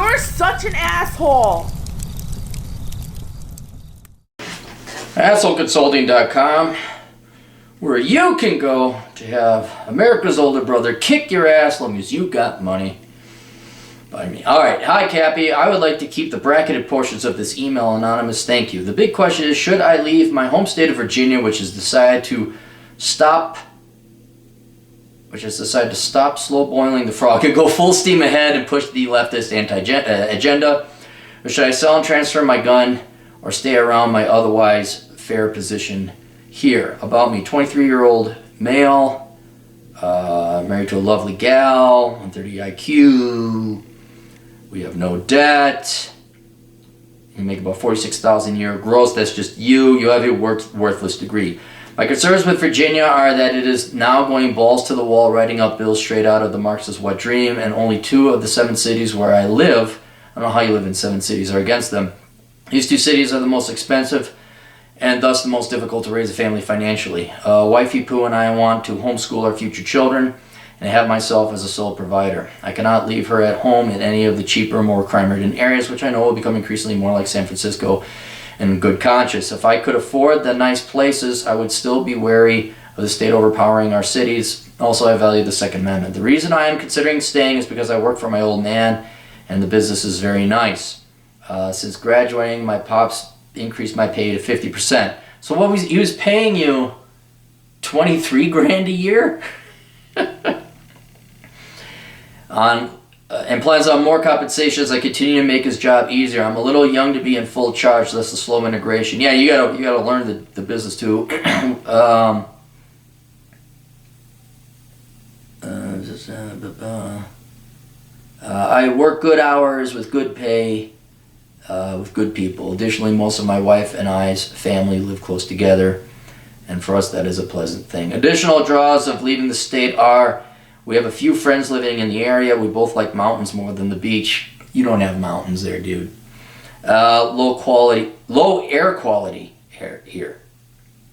You're such an asshole. AssholeConsulting.com, where you can go to have America's older brother kick your ass as long as you got money. By me. Alright, hi Cappy. I would like to keep the bracketed portions of this email anonymous. Thank you. The big question is, should I leave my home state of Virginia, which has decided to stop slow boiling the frog and go full steam ahead and push the leftist agenda? Or should I sell and transfer my gun or stay around my otherwise fair position here? About me, 23-year-old male, married to a lovely gal, 130 IQ, we have no debt, you make about $46,000 a year gross. That's just you have a worthless degree. My concerns with Virginia are that it is now going balls to the wall, writing up bills straight out of the Marxist wet dream, and only 2 of the 7 cities where I live, I don't know how you live in 7 cities, are against them. These 2 cities are the most expensive and thus the most difficult to raise a family financially. Wifey Pooh and I want to homeschool our future children and have myself as a sole provider. I cannot leave her at home in any of the cheaper, more crime-ridden areas, which I know will become increasingly more like San Francisco in good conscience. If I could afford the nice places, I would still be wary of the state overpowering our cities. Also, I value the Second Amendment. The reason I am considering staying is because I work for my old man and the business is very nice. Since graduating, my pops increased my pay to 50%. So he was paying you 23 grand a year? And plans on more compensation as I continue to make his job easier. I'm a little young to be in full charge, so that's a slow integration. Yeah, you gotta learn the business too. I work good hours with good pay, with good people. Additionally, most of my wife and I's family live close together, and for us that is a pleasant thing. Additional draws of leaving the state are, we have a few friends living in the area. We both like mountains more than the beach. You don't have mountains there, dude. Low air quality here.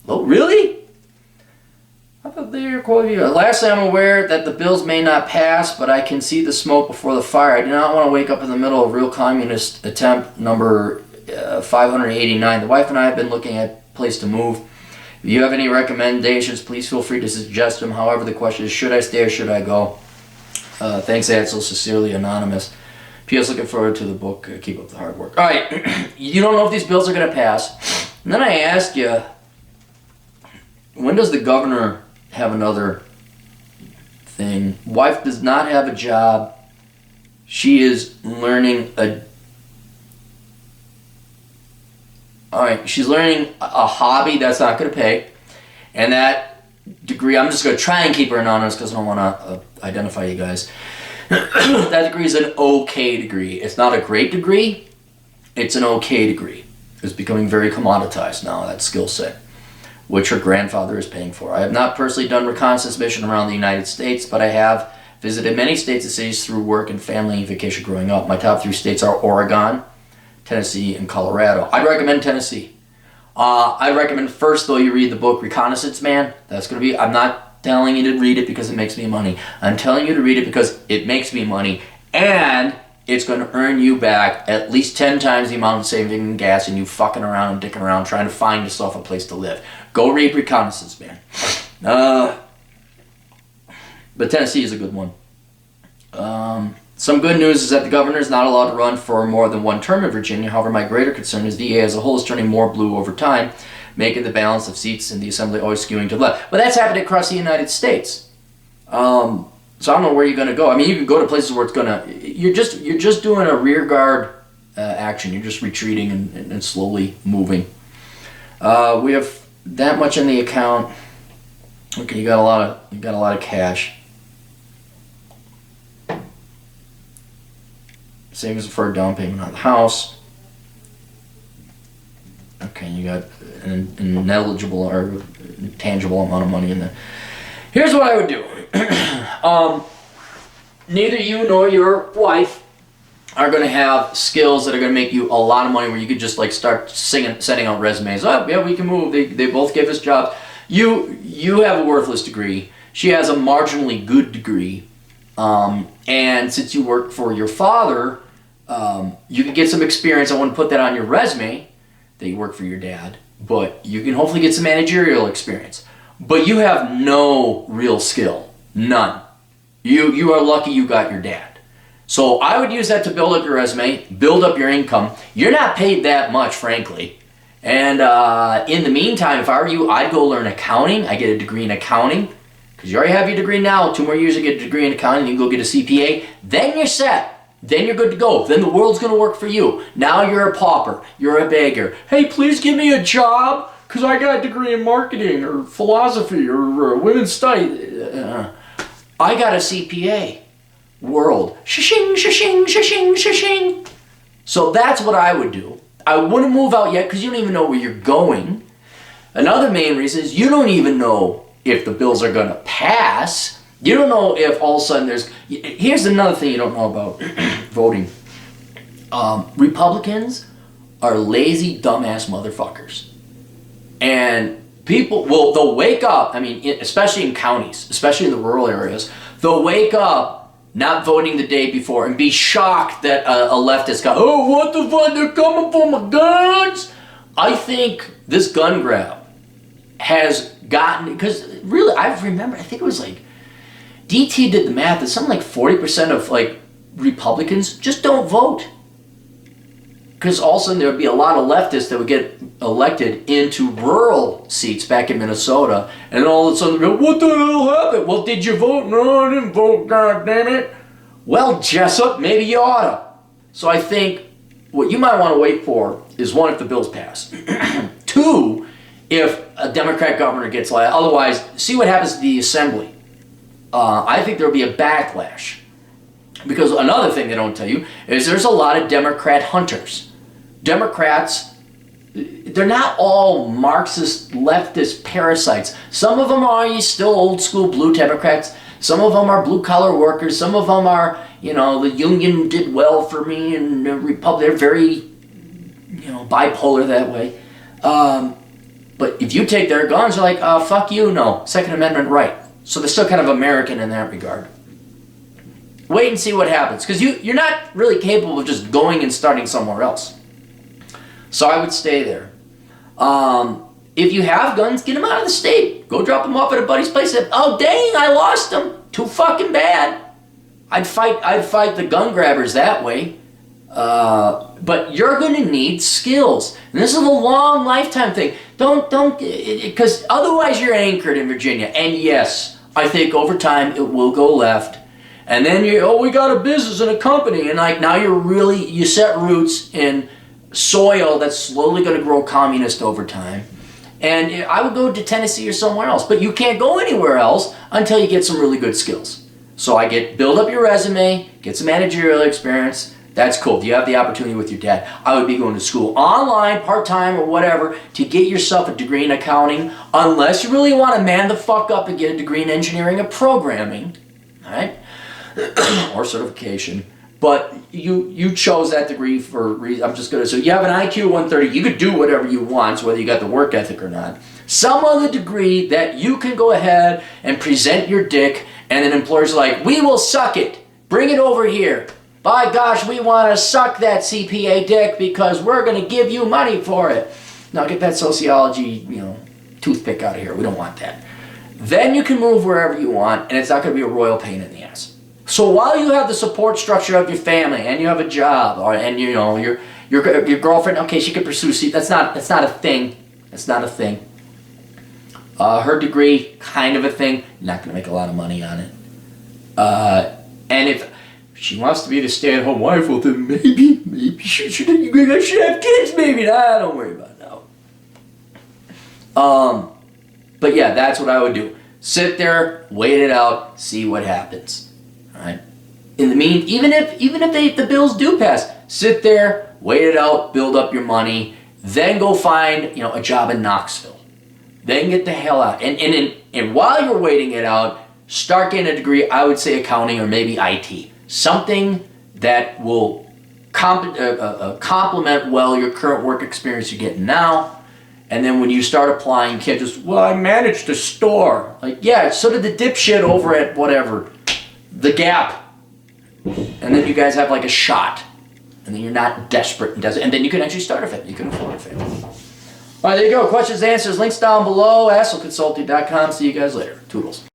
Low, really? How about the air quality? Lastly, I'm aware that the bills may not pass, but I can see the smoke before the fire. I do not want to wake up in the middle of real communist attempt number 589. The wife and I have been looking at a place to move. If you have any recommendations, please feel free to suggest them. However, the question is, should I stay or should I go? Thanks, Ansel. Sincerely, Anonymous. P.S. Looking forward to the book. Keep up the hard work. All right. You don't know if these bills are going to pass. And then I asked you, when does the governor have another thing? Wife does not have a job. She is learning she's learning a hobby that's not going to pay. And that degree, I'm just going to try and keep her anonymous because I don't want to identify you guys. That degree is an okay degree. It's not a great degree. It's an okay degree. It's becoming very commoditized now, that skill set, which her grandfather is paying for. I have not personally done reconnaissance mission around the United States, but I have visited many states and cities through work and family vacation growing up. My top 3 states are Oregon, Tennessee, and Colorado. I'd recommend Tennessee. I'd recommend first, though, you read the book Reconnaissance Man. That's going to be, I'm not telling you to read it because it makes me money. I'm telling you to read it because it makes me money, and it's going to earn you back at least 10 times the amount of saving in gas and you fucking around and dicking around trying to find yourself a place to live. Go read Reconnaissance Man. But Tennessee is a good one. Some good news is that the governor is not allowed to run for more than 1 term in Virginia. However, my greater concern is the EA as a whole is turning more blue over time, making the balance of seats in the assembly always skewing to the left. But that's happening across the United States. So I don't know where you're going to go. I mean, you can go to places where it's going to... You're just doing a rear guard action. You're just retreating and slowly moving. We have that much in the account. Okay, you got a lot of cash. Savings for a down payment on the house. Okay, you got an ineligible or tangible amount of money in there. Here's what I would do. Neither you nor your wife are going to have skills that are going to make you a lot of money where you could just like start sending out resumes. Oh, yeah, we can move. They both give us jobs. You have a worthless degree. She has a marginally good degree. And since you work for your father, You can get some experience. I wouldn't put that on your resume that you work for your dad, but you can hopefully get some managerial experience. But you have no real skill, none. You are lucky you got your dad. So I would use that to build up your resume, build up your income. You're not paid that much, frankly. And in the meantime, if I were you, I'd go learn accounting. I get a degree in accounting, because you already have your degree now. 2 more years to get a degree in accounting, you can go get a CPA. Then you're set. Then you're good to go. Then the world's going to work for you. Now you're a pauper. You're a beggar. Hey, please give me a job, because I got a degree in marketing or philosophy or women's studies. I got a CPA. World. Shishing, shishing, shishing, shishing. So that's what I would do. I wouldn't move out yet because you don't even know where you're going. Another main reason is you don't even know if the bills are going to pass. You don't know if all of a sudden there's... Here's another thing you don't know about voting. Republicans are lazy, dumbass motherfuckers. And people, well, they'll wake up, I mean, especially in counties, especially in the rural areas, they'll wake up not voting the day before and be shocked that a leftist got, oh, what the fuck, they're coming for my guns? I think this gun grab has gotten, because really, I remember, I think it was like, DT did the math, that something like 40% of like Republicans just don't vote. Because all of a sudden there would be a lot of leftists that would get elected into rural seats back in Minnesota, and all of a sudden, what the hell happened? Well, did you vote? No, I didn't vote, god damn it. Well, Jessup, maybe you oughta. So I think what you might want to wait for is, 1, if the bills pass. 2, if a Democrat governor gets elected. Otherwise, see what happens to the assembly. I think there'll be a backlash. Because another thing they don't tell you is there's a lot of Democrat hunters. Democrats, they're not all Marxist, leftist parasites. Some of them are still old school blue Democrats. Some of them are blue collar workers. Some of them are, you know, the union did well for me, and the Republic, they're very, you know, bipolar that way. But if you take their guns, they're like, fuck you, no, Second Amendment right. So they're still kind of American in that regard. Wait and see what happens, because you're not really capable of just going and starting somewhere else. So I would stay there. If you have guns, get them out of the state. Go drop them off at a buddy's place. Oh, dang, I lost them. Too fucking bad. I'd fight the gun grabbers that way. But you're going to need skills. And this is a long lifetime thing. Don't, because otherwise you're anchored in Virginia. And yes, I think over time it will go left. And then we got a business and a company, and like now you set roots in soil that's slowly going to grow communist over time. And I would go to Tennessee or somewhere else, but you can't go anywhere else until you get some really good skills. So build up your resume, get some managerial experience. That's cool. If you have the opportunity with your dad, I would be going to school online, part-time, or whatever to get yourself a degree in accounting, unless you really want to man the fuck up and get a degree in engineering or programming, all right? Or certification, but you chose that degree for a reason. I'm just gonna, so you have an IQ 130, you could do whatever you want, so whether you got the work ethic or not. Some other degree that you can go ahead and present your dick, and then employers are like, we will suck it, bring it over here. By gosh, we want to suck that CPA dick because we're gonna give you money for it. Now get that sociology, toothpick out of here. We don't want that. Then you can move wherever you want, and it's not gonna be a royal pain in the ass. So while you have the support structure of your family, and you have a job, and your girlfriend, okay, she could pursue that's not a thing. That's not a thing. Her degree, kind of a thing. Not going to make a lot of money on it. And if she wants to be the stay-at-home wife, well then maybe you should have kids. Maybe don't worry about it now. But yeah, that's what I would do. Sit there, wait it out, see what happens. Right. In the even if the bills do pass, sit there, wait it out, build up your money, then go find a job in Knoxville. Then get the hell out. And while you're waiting it out, start getting a degree. I would say accounting or maybe IT, something that will complement well your current work experience you're getting now. And then when you start applying, you can't just, well, I managed a store. Like, yeah, so did the dipshit over at whatever. The Gap, and then you guys have like a shot. And then you're not desperate and desperate. And then you can actually start a family. You can afford a family. All right, there you go. Questions, answers, links down below. AssholeConsulting.com. See you guys later. Toodles.